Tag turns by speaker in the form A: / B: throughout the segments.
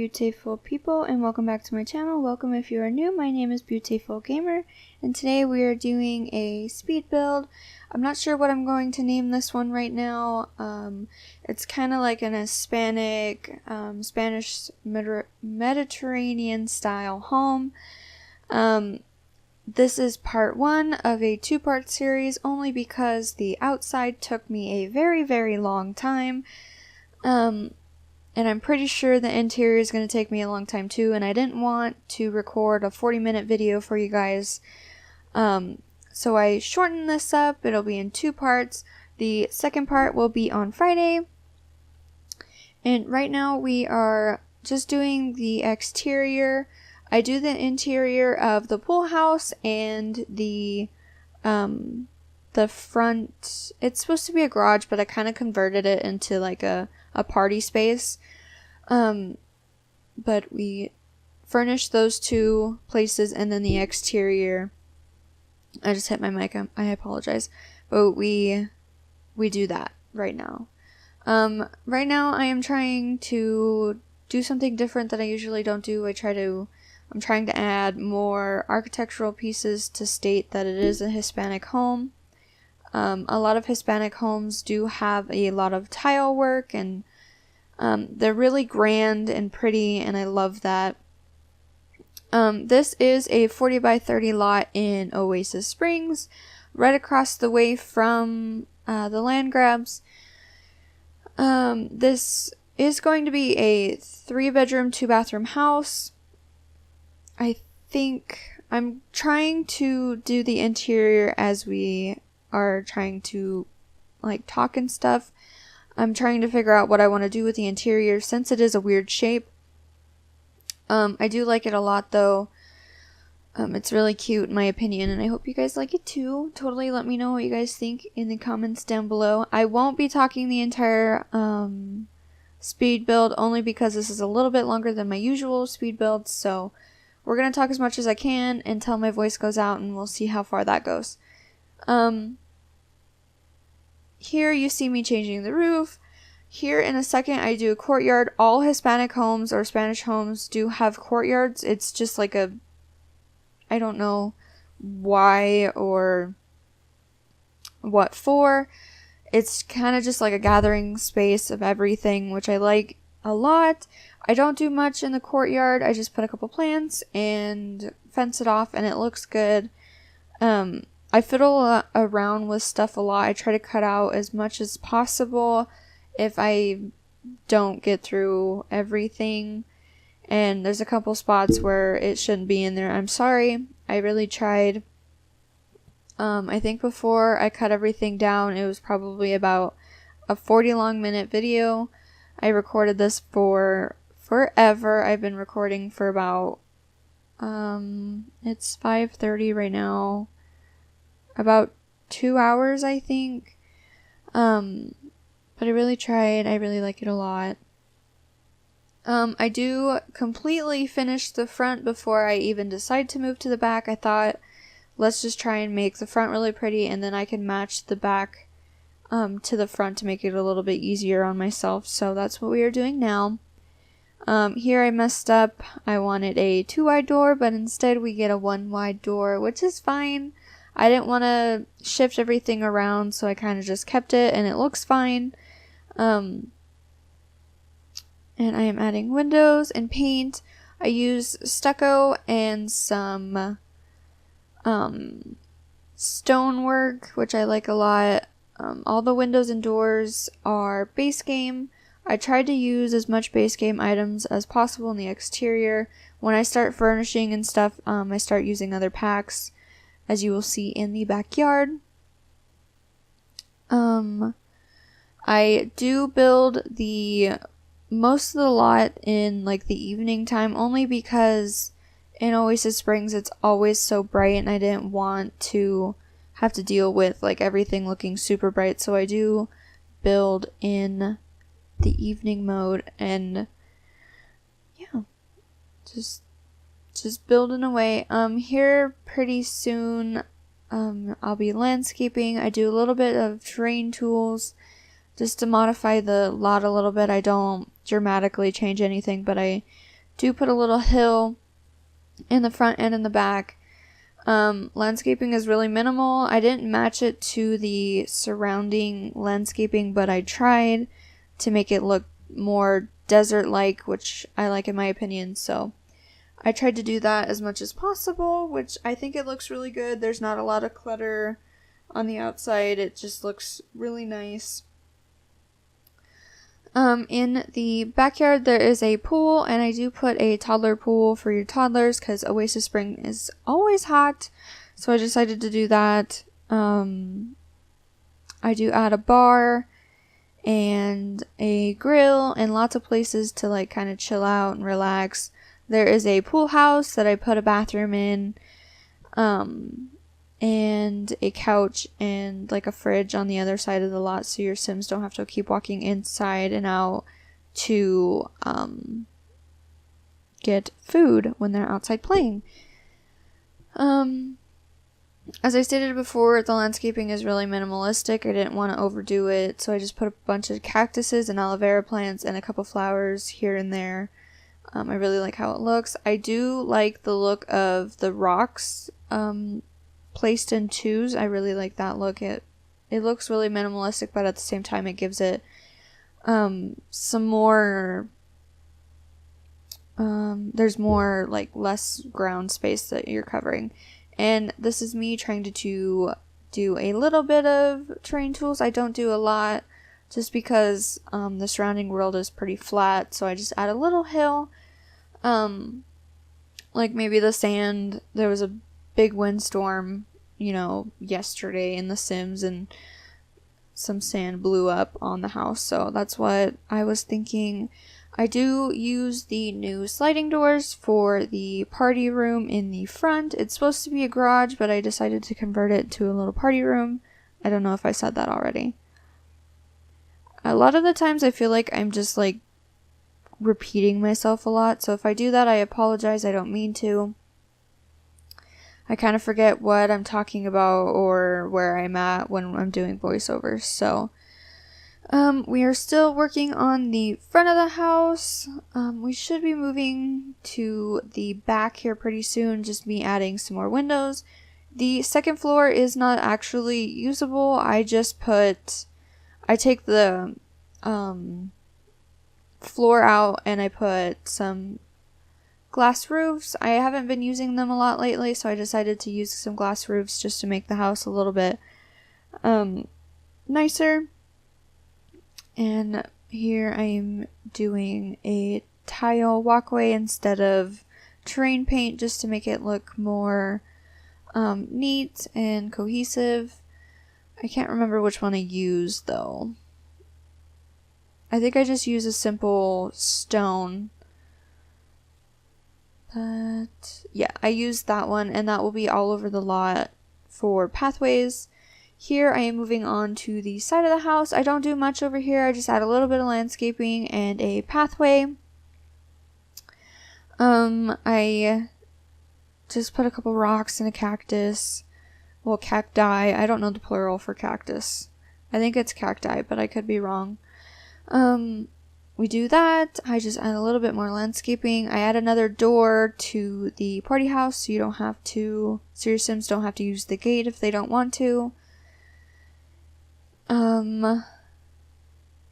A: beautiful people, and welcome back to my channel. Welcome if you are new. My name is BeauTayFulGamer, and today we are doing a speed build. I'm not sure what I'm going to name this one right now. It's kind of like an Hispanic, Spanish Mediterranean style home. This is part one of a two-part series, only because the outside took me a very long time. And I'm pretty sure the interior is going to take me a long time too, and I didn't want to record a 40-minute video for you guys. So I shortened this up. It'll be in two parts. The second part will be on Friday. And right now we are just doing the exterior. I do the interior of the pool house and the front. It's supposed to be a garage, but I kind of converted it into like a party space. But we furnished those two places, and then the exterior, I just hit my mic, I apologize, but we do that right now. Right now I am trying to do something different that I usually don't do. I'm trying to add more architectural pieces to state that it is a Hispanic home. A lot of Hispanic homes do have a lot of tile work, and they're really grand and pretty, and I love that. This is a 40 by 30 lot in Oasis Springs, right across the way from the land grabs. This is going to be a 3-bedroom, 2-bathroom house. I think I'm trying to do the interior as we are trying to like talk and stuff. I'm trying to figure out what I want to do with the interior since it is a weird shape. I do like it a lot though. It's really cute in my opinion, and I hope you guys like it too. Totally let me know what you guys think in the comments down below. I won't be talking the entire speed build, only because this is a little bit longer than my usual speed builds, so we're going to talk as much as I can until my voice goes out, and we'll see how far that goes. Here you see me changing the roof. Here in a second I do a courtyard. All Hispanic homes or Spanish homes do have courtyards. It's just like I don't know why or what for. It's kind of just like a gathering space of everything, which I like a lot. I don't do much in the courtyard. I just put a couple plants and fence it off, and it looks good. I fiddle around with stuff a lot. I try to cut out as much as possible if I don't get through everything. And there's a couple spots where it shouldn't be in there. I'm sorry. I really tried. I think before I cut everything down, it was probably about a 40-minute video. I recorded this for forever. I've been recording for about, it's 5:30 right now. About 2 hours, I think. But I really tried. I really like it a lot. I do completely finish the front before I even decide to move to the back. I thought, let's just try and make the front really pretty, and then I can match the back to the front to make it a little bit easier on myself. So that's what we are doing now. Here I messed up. I wanted a 2-wide door, but instead we get a 1-wide door, which is fine. I didn't want to shift everything around, so I kind of just kept it, and it looks fine. And I am adding windows and paint. I use stucco and some stonework, which I like a lot. All the windows and doors are base game. I tried to use as much base game items as possible in the exterior. When I start furnishing and stuff, I start using other packs, as you will see in the backyard. I do build most of the lot in like the evening time, only because in Oasis Springs it's always so bright, and I didn't want to have to deal with like everything looking super bright. So I do build in the evening mode, and yeah, just building away. Here pretty soon I'll be landscaping. I do a little bit of terrain tools just to modify the lot a little bit. I don't dramatically change anything, but I do put a little hill in the front and in the back. Landscaping is really minimal. I didn't match it to the surrounding landscaping, but I tried to make it look more desert-like, which I like in my opinion, so I tried to do that as much as possible, which I think it looks really good. There's not a lot of clutter on the outside. It just looks really nice. In the backyard there is a pool, and I do put a toddler pool for your toddlers because Oasis Spring is always hot, so I decided to do that. I do add a bar and a grill and lots of places to like kind of chill out and relax. There is a pool house that I put a bathroom in, and a couch and like a fridge on the other side of the lot, so your Sims don't have to keep walking inside and out to get food when they're outside playing. As I stated before, the landscaping is really minimalistic. I didn't want to overdo it, so I just put a bunch of cactuses and aloe vera plants and a couple flowers here and there. I really like how it looks. I do like the look of the rocks placed in twos. I really like that look. It looks really minimalistic, but at the same time it gives it some more there's more like less ground space that you're covering. And this is me trying to do a little bit of terrain tools. I don't do a lot just because the surrounding world is pretty flat, so I just add a little hill. Like maybe the sand, there was a big windstorm, yesterday in The Sims, and some sand blew up on the house, so that's what I was thinking. I do use the new sliding doors for the party room in the front. It's supposed to be a garage, but I decided to convert it to a little party room. I don't know if I said that already. A lot of the times I feel like I'm just like repeating myself a lot, so if I do that, I apologize. I don't mean to. I kind of forget what I'm talking about or where I'm at when I'm doing voiceovers, so we are still working on the front of the house. We should be moving to the back here pretty soon, just me adding some more windows. The second floor is not actually usable. I take the floor out and I put some glass roofs. I haven't been using them a lot lately, so I decided to use some glass roofs just to make the house a little bit nicer. And here I am doing a tile walkway instead of terrain paint, just to make it look more neat and cohesive. I can't remember which one I used though. I think I just used a simple stone. But yeah, I used that one, and that will be all over the lot for pathways. Here I am moving on to the side of the house. I don't do much over here. I just add a little bit of landscaping and a pathway. I just put a couple rocks and a cactus. Well, cacti. I don't know the plural for cactus. I think it's cacti, but I could be wrong. We do that. I just add a little bit more landscaping. I add another door to the party house, so your Sims don't have to use the gate if they don't want to. And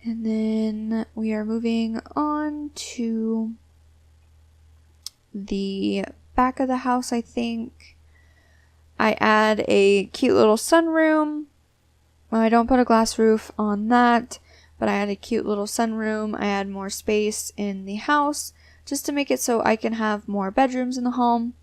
A: then we are moving on to the back of the house, I think. I add a cute little sunroom. Well, I don't put a glass roof on that, but I add a cute little sunroom. I add more space in the house just to make it so I can have more bedrooms in the home.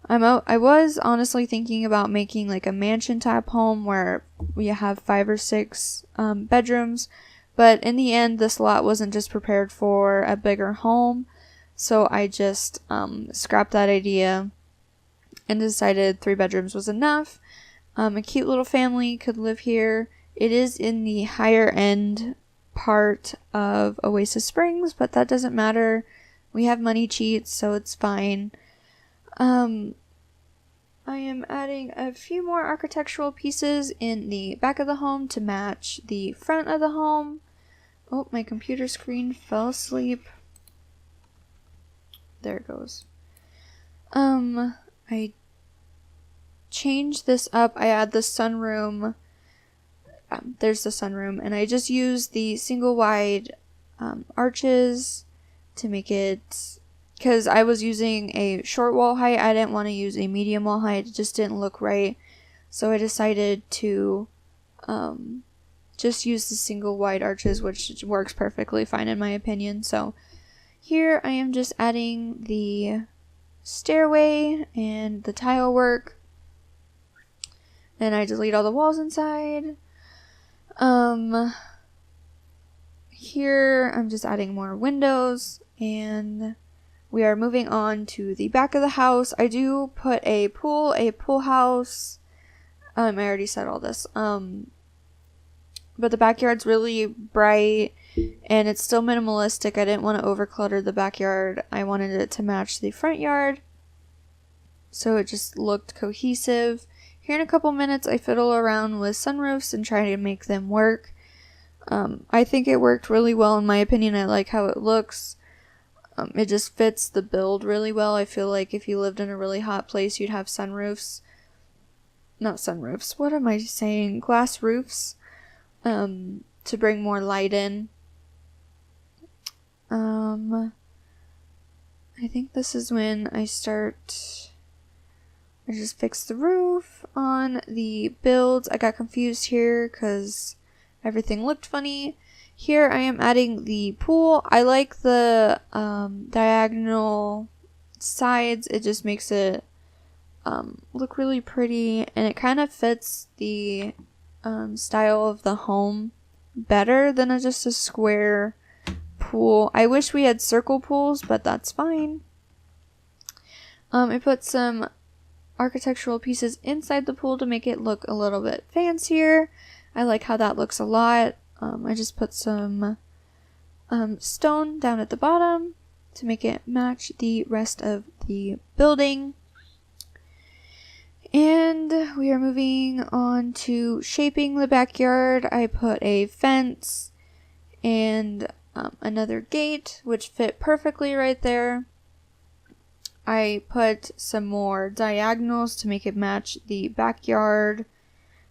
A: I was honestly thinking about making like a mansion type home where we have 5 or 6 bedrooms, but in the end this lot wasn't just prepared for a bigger home, so I just scrapped that idea and decided 3 bedrooms was enough. A cute little family could live here. It is in the higher end part of Oasis Springs, but that doesn't matter. We have money cheats, so it's fine. I am adding a few more architectural pieces in the back of the home to match the front of the home. Oh, my computer screen fell asleep. there it goes. I change this up. I add the sunroom. There's the sunroom, and I just use the single wide arches to make it, because I was using a short wall height. I didn't want to use a medium wall height. It just didn't look right. So I decided to just use the single wide arches, which works perfectly fine in my opinion. So here I am just adding the stairway and the tile work. And I delete all the walls inside. Here I'm just adding more windows, and we are moving on to the back of the house. I do put a pool house. I already said all this. But the backyard's really bright and it's still minimalistic. I didn't want to overclutter the backyard. I wanted it to match the front yard, so it just looked cohesive. Here in a couple minutes, I fiddle around with sunroofs and try to make them work. I think it worked really well in my opinion. I like how it looks. It just fits the build really well. I feel like if you lived in a really hot place, you'd have sunroofs. Not sunroofs. What am I saying? Glass roofs. To bring more light in. I think this is when I just fixed the roof on the builds. I got confused here because everything looked funny. Here I am adding the pool. I like the diagonal sides. It just makes it look really pretty, and it kind of fits the style of the home better than just a square pool. I wish we had circle pools, but that's fine. I put some architectural pieces inside the pool to make it look a little bit fancier. I like how that looks a lot. I just put some stone down at the bottom to make it match the rest of the building. And we are moving on to shaping the backyard. I put a fence and another gate, which fit perfectly right there. I put some more diagonals to make it match the backyard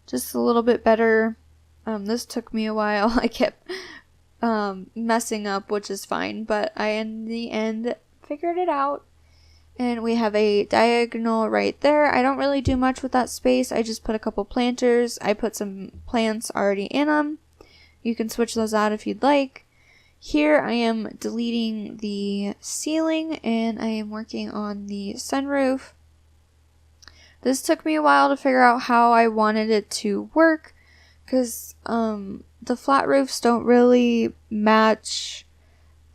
A: just a little bit better. This took me a while. I kept messing up, which is fine, but I in the end figured it out. And we have a diagonal right there. I don't really do much with that space. I just put a couple planters. I put some plants already in them. You can switch those out if you'd like. Here I am deleting the ceiling and I am working on the sunroof. This took me a while to figure out how I wanted it to work, because the flat roofs don't really match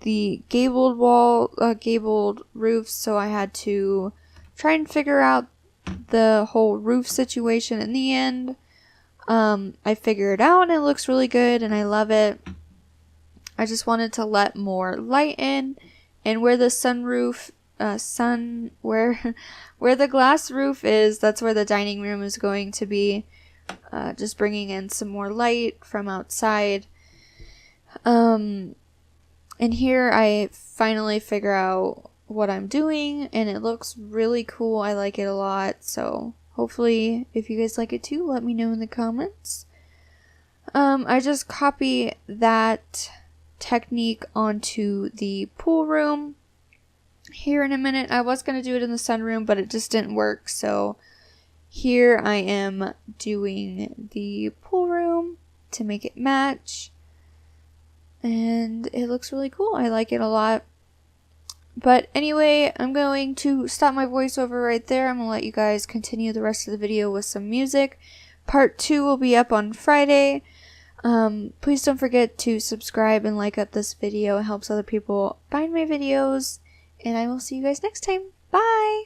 A: the gabled roofs, so I had to try and figure out the whole roof situation. In the end, I figured it out and it looks really good and I love it. I just wanted to let more light in, and where the sunroof, where the glass roof is, that's where the dining room is going to be. Just bringing in some more light from outside. And here I finally figure out what I'm doing, and it looks really cool. I like it a lot, so hopefully if you guys like it too, let me know in the comments. I just copy that technique onto the pool room here in a minute. I was going to do it in the sunroom, but it just didn't work, so here I am doing the pool room to make it match, and it looks really cool. I like it a lot. But anyway, I'm going to stop my voiceover right there. I'm going to let you guys continue the rest of the video with some music. Part 2 will be up on Friday. Please don't forget to subscribe and like up this video. It helps other people find my videos. And I will see you guys next time. Bye!